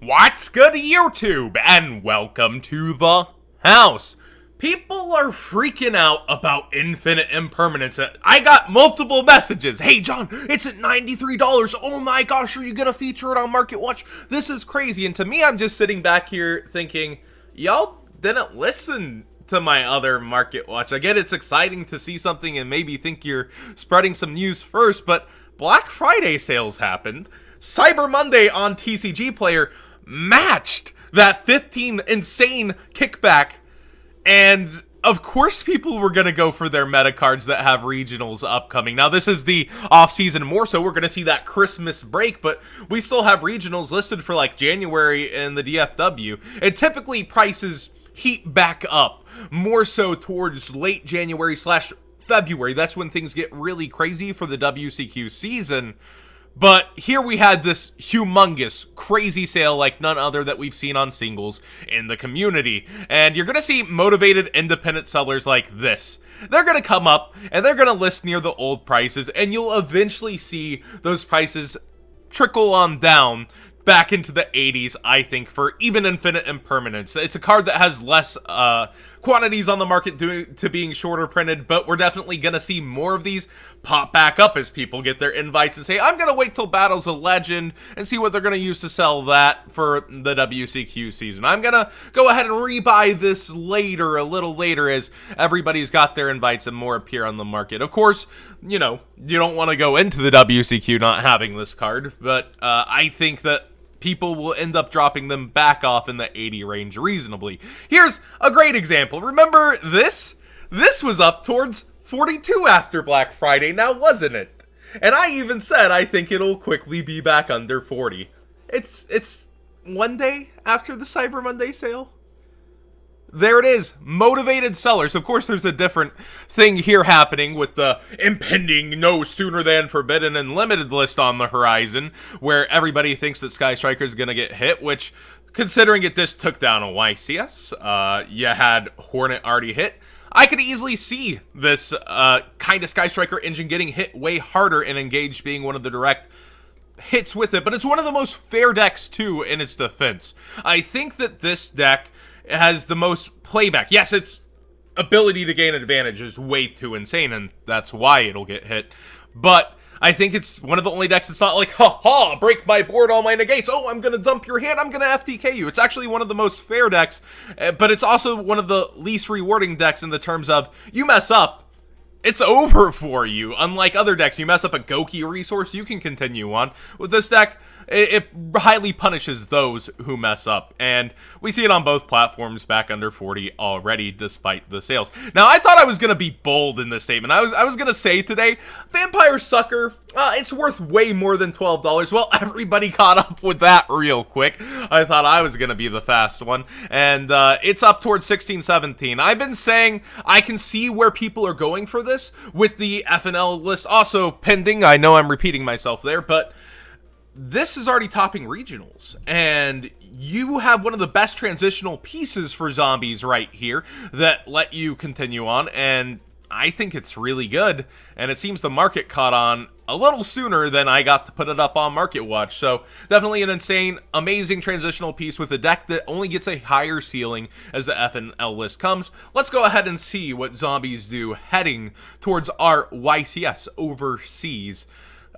What's good, YouTube? And welcome to the house. People are freaking out about infinite impermanence. I got multiple messages. Hey, John, it's at $93. Oh my gosh, are you gonna feature it on Market Watch? This is crazy. And to me, I'm just sitting back here thinking, y'all didn't listen to my other Market Watch. I get it's exciting to see something and maybe think you're spreading some news first, but Black Friday sales happened. Cyber Monday on TCG Player matched that 15 insane kickback, and of course people were going to go for their meta cards that have regionals upcoming. Now this is the off season more, so we're going to see that Christmas break, but we still have regionals listed for like January in the DFW, and typically prices heat back up more so towards late January / February. That's when things get really crazy for the WCQ season. But here we had this humongous, crazy sale like none other that we've seen on singles in the community. And you're going to see motivated independent sellers like this. They're going to come up and they're going to list near the old prices, and you'll eventually see those prices trickle on down back into the 80s, I think, for even Infinite Impermanence. It's a card that has less quantities on the market due to being shorter printed, but we're definitely going to see more of these pop back up as people get their invites and say, I'm going to wait till Battle's a Legend and see what they're going to use to sell that for the WCQ season. I'm going to go ahead and rebuy this later, a little later, as everybody's got their invites and more appear on the market. Of course, you know, you don't want to go into the WCQ not having this card, but I think that people will end up dropping them back off in the 80 range reasonably. Here's a great example. Remember this? This was up towards 42 after Black Friday, now wasn't it? And I even said I think it'll quickly be back under 40. It's one day after the Cyber Monday sale. There it is, motivated sellers. Of course, there's a different thing here happening with the impending no sooner than forbidden and limited list on the horizon, where everybody thinks that Sky Striker is going to get hit, which, considering it just took down a YCS, you had Hornet already hit. I could easily see this kind of Sky Striker engine getting hit way harder and Engaged being one of the direct hits with it, but it's one of the most fair decks too in its defense. I think that this deck has the most playback. Yes, its ability to gain advantage is way too insane, and that's why it'll get hit. But I think it's one of the only decks that's not like, ha, break my board, all my negates. Oh, I'm going to dump your hand, I'm going to FTK you. It's actually one of the most fair decks, but it's also one of the least rewarding decks in the terms of, you mess up, it's over for you. Unlike other decks, you mess up a Goki resource, you can continue on. With this deck, it highly punishes those who mess up, and we see it on both platforms back under 40 already, despite the sales. Now, I thought I was going to be bold in this statement. I was going to say today, Vampire Sucker, it's worth way more than $12. Well, everybody caught up with that real quick. I thought I was going to be the fast one, and it's up towards 16, 17. I've been saying I can see where people are going for this, with the FNL list also pending. I know I'm repeating myself there, but this is already topping regionals, and you have one of the best transitional pieces for zombies right here that let you continue on, and I think it's really good, and it seems the market caught on a little sooner than I got to put it up on Market Watch. So definitely an insane, amazing transitional piece with a deck that only gets a higher ceiling as the FNL list comes. Let's go ahead and see what zombies do heading towards our YCS overseas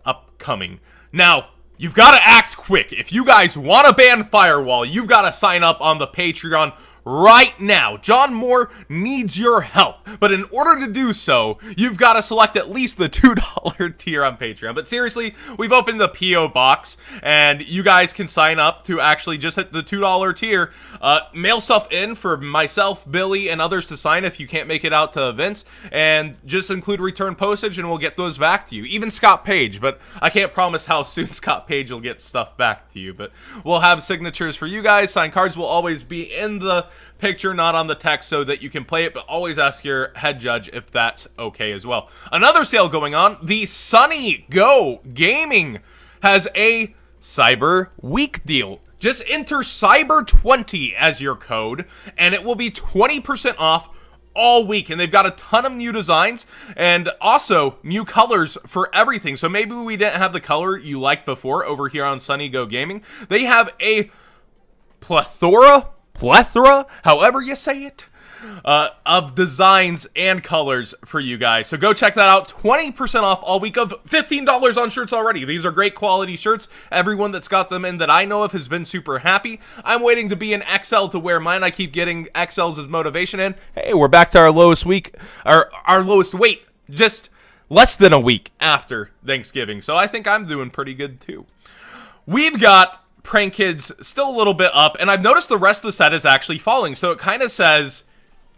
upcoming. Now, you've got to act quick. If you guys want to ban Firewall, you've got to sign up on the Patreon right now. John Moore needs your help, but in order to do so, you've got to select at least the $2 tier on Patreon. But seriously, we've opened the PO box, and you guys can sign up to actually just hit the $2 tier, mail stuff in for myself, Billy, and others to sign if you can't make it out to events, and just include return postage and we'll get those back to you. Even Scott Page, but I can't promise how soon Scott Page will get stuff back to you, but we'll have signatures for you guys. Signed cards will always be in the picture, not on the text, so that you can play it, but always ask your head judge if that's okay as well. Another sale going on, the SunnyGo Gaming has a Cyber Week deal. Just enter Cyber20 as your code, and it will be 20% off all week, and they've got a ton of new designs and also new colors for everything. So maybe we didn't have the color you liked before over here on SunnyGo Gaming. They have a plethora, however you say it, of designs and colors for you guys. So go check that out. 20% off all week of $15 on shirts already. These are great quality shirts. Everyone that's got them in that I know of has been super happy. I'm waiting to be an XL to wear mine. I keep getting XLs as motivation, and hey, we're back to our lowest week, our lowest weight, just less than a week after Thanksgiving. So I think I'm doing pretty good too. We've got PrankKids still a little bit up, and I've noticed the rest of the set is actually falling. So it kind of says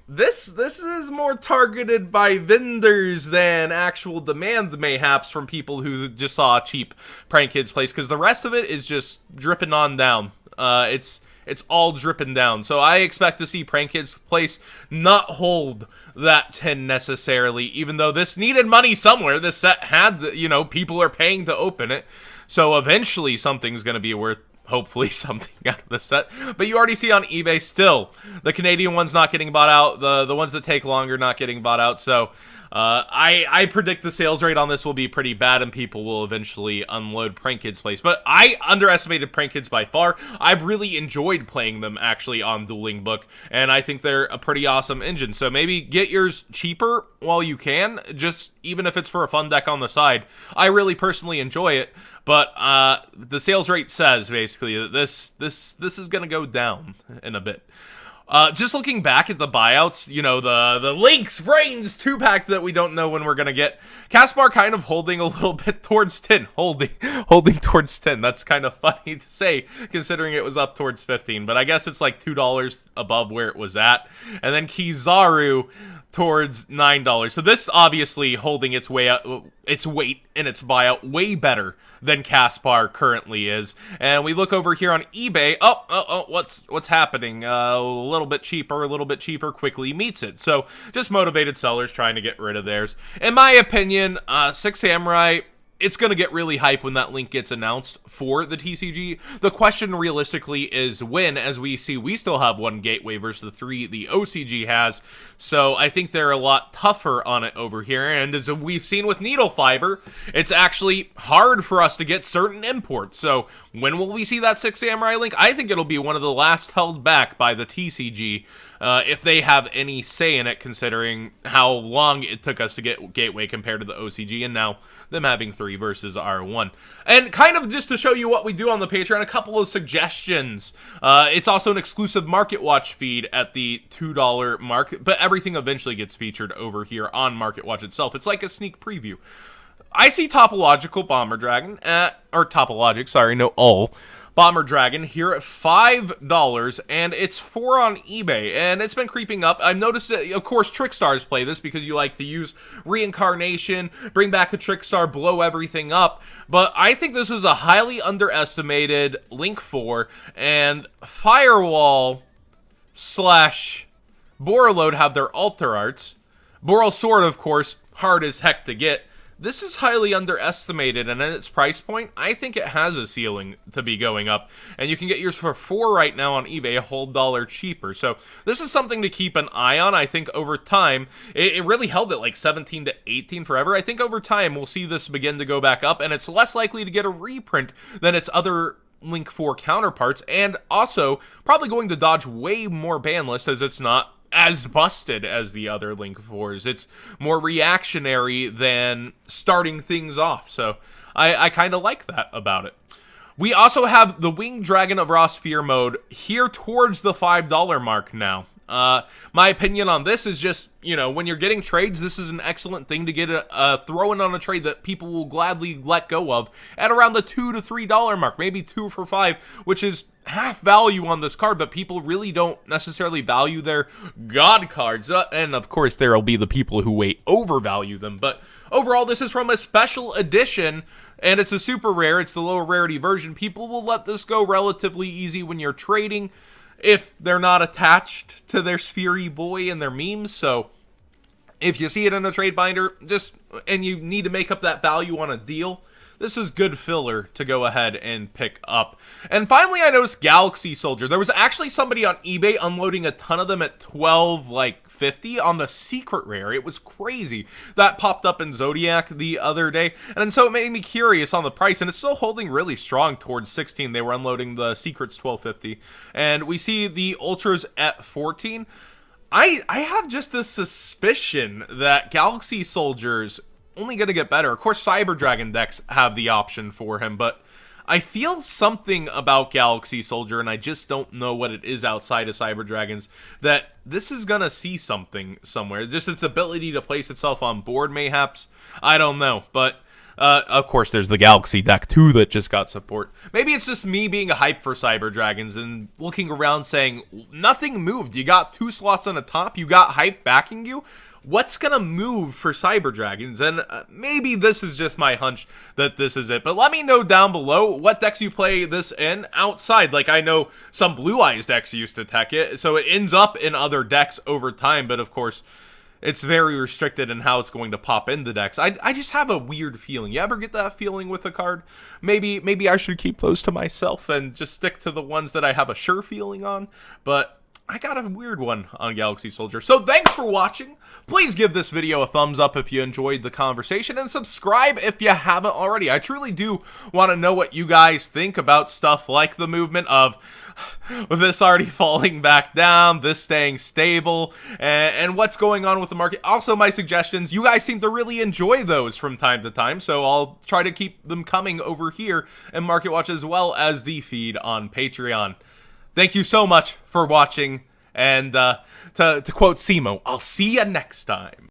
this is more targeted by vendors than actual demand, mayhaps, from people who just saw a cheap PrankKids place, because the rest of it is just dripping on down. It's all dripping down. So I expect to see PrankKids place not hold that 10 necessarily, even though this needed money somewhere. This set had, people are paying to open it. So eventually something's going to be worth, hopefully, something out of the set. But you already see on eBay still, the Canadian ones not getting bought out, the ones that take longer not getting bought out. So I predict the sales rate on this will be pretty bad, and people will eventually unload PrankKids place. But I underestimated PrankKids by far. I've really enjoyed playing them actually on Dueling Book, and I think they're a pretty awesome engine. So maybe get yours cheaper while you can, just even if it's for a fun deck on the side. I really personally enjoy it, but the sales rate says basically that this is going to go down in a bit. Just looking back at the buyouts, the Lynx Brains 2-pack that we don't know when we're going to get. Kaspar kind of holding a little bit towards 10. Holding towards 10. That's kind of funny to say, considering it was up towards 15. But I guess it's like $2 above where it was at. And then Kizaru towards $9. So this obviously holding its weight in its buyout way better than Kaspar currently is. And we look over here on eBay. What's happening? A little bit cheaper quickly meets it. So just motivated sellers trying to get rid of theirs. In my opinion, Six Samurai, it's going to get really hype when that link gets announced for the TCG. The question realistically is when, as we see we still have one gateway versus the 3 the OCG has. So I think they're a lot tougher on it over here. And as we've seen with Needle Fiber, it's actually hard for us to get certain imports. So when will we see that Six Samurai link? I think it'll be one of the last held back by the TCG, if they have any say in it, considering how long it took us to get gateway compared to the OCG, and now them having 3 versus R1. And kind of just to show you what we do on the Patreon, a couple of suggestions. It's also an exclusive Market Watch feed at the $2 mark, but everything eventually gets featured over here on Market Watch itself. It's like a sneak preview. I see Topological Bomber Dragon Bomber Dragon here at $5, and it's 4 on eBay, and it's been creeping up. I've noticed that, of course, Trickstars play this because you like to use Reincarnation, bring back a Trickstar, blow everything up, but I think this is a highly underestimated Link 4, and Firewall / Borreload have their altar arts. Boral Sword, of course, hard as heck to get. This is highly underestimated, and at its price point, I think it has a ceiling to be going up. And you can get yours for $4 right now on eBay, a whole $1 cheaper. So this is something to keep an eye on. I think over time, it really held at like 17 to 18 forever. I think over time, we'll see this begin to go back up, and it's less likely to get a reprint than its other Link 4 counterparts, and also probably going to dodge way more ban lists, as it's not as busted as the other Link 4s. It's more reactionary than starting things off, so I kind of like that about it. We also have the Winged Dragon of Raw Sphere mode here towards the $5 mark now. My opinion on this is just, when you're getting trades, this is an excellent thing to get throw in on a trade that people will gladly let go of at around the $2 to $3 mark, maybe 2 for $5, which is half value on this card, but people really don't necessarily value their god cards. And of course, there'll be the people who way overvalue them. But overall, this is from a special edition, and it's a super rare. It's the lower rarity version. People will let this go relatively easy when you're trading, if they're not attached to their Sphere boy and their memes. So if you see it in a trade binder, and you need to make up that value on a deal, this is good filler to go ahead and pick up. And finally, I noticed Galaxy Soldier. There was actually somebody on eBay unloading a ton of them at 12, like 250 on the secret rare. It was crazy. That popped up in Zodiac the other day, and so it made me curious on the price, and it's still holding really strong towards 16. They were unloading the secrets 1250, and we see the ultras at 14. I have just this suspicion that Galaxy Soldier's only going to get better. Of course, Cyber Dragon decks have the option for him, but I feel something about Galaxy Soldier, and I just don't know what it is outside of Cyber Dragons, that this is going to see something somewhere. Just its ability to place itself on board, mayhaps. I don't know, but of course, there's the Galaxy deck, too, that just got support. Maybe it's just me being hyped for Cyber Dragons and looking around saying, nothing moved. You got 2 slots on the top. You got hype backing you. What's going to move for Cyber Dragons? And maybe this is just my hunch that this is it. But let me know down below what decks you play this in outside. Like, I know some Blue Eyes decks used to tech it, so it ends up in other decks over time. But, of course, it's very restricted in how it's going to pop into decks. I just have a weird feeling. You ever get that feeling with a card? Maybe I should keep those to myself and just stick to the ones that I have a sure feeling on. But I got a weird one on Galaxy Soldier. So thanks for watching. Please give this video a thumbs up if you enjoyed the conversation, and subscribe if you haven't already. I truly do want to know what you guys think about stuff like the movement of this already falling back down, this staying stable, and what's going on with the market. Also, my suggestions, you guys seem to really enjoy those from time to time, so I'll try to keep them coming over here in Market Watch as well as the feed on Patreon. Thank you so much for watching, and to quote Simo, I'll see you next time.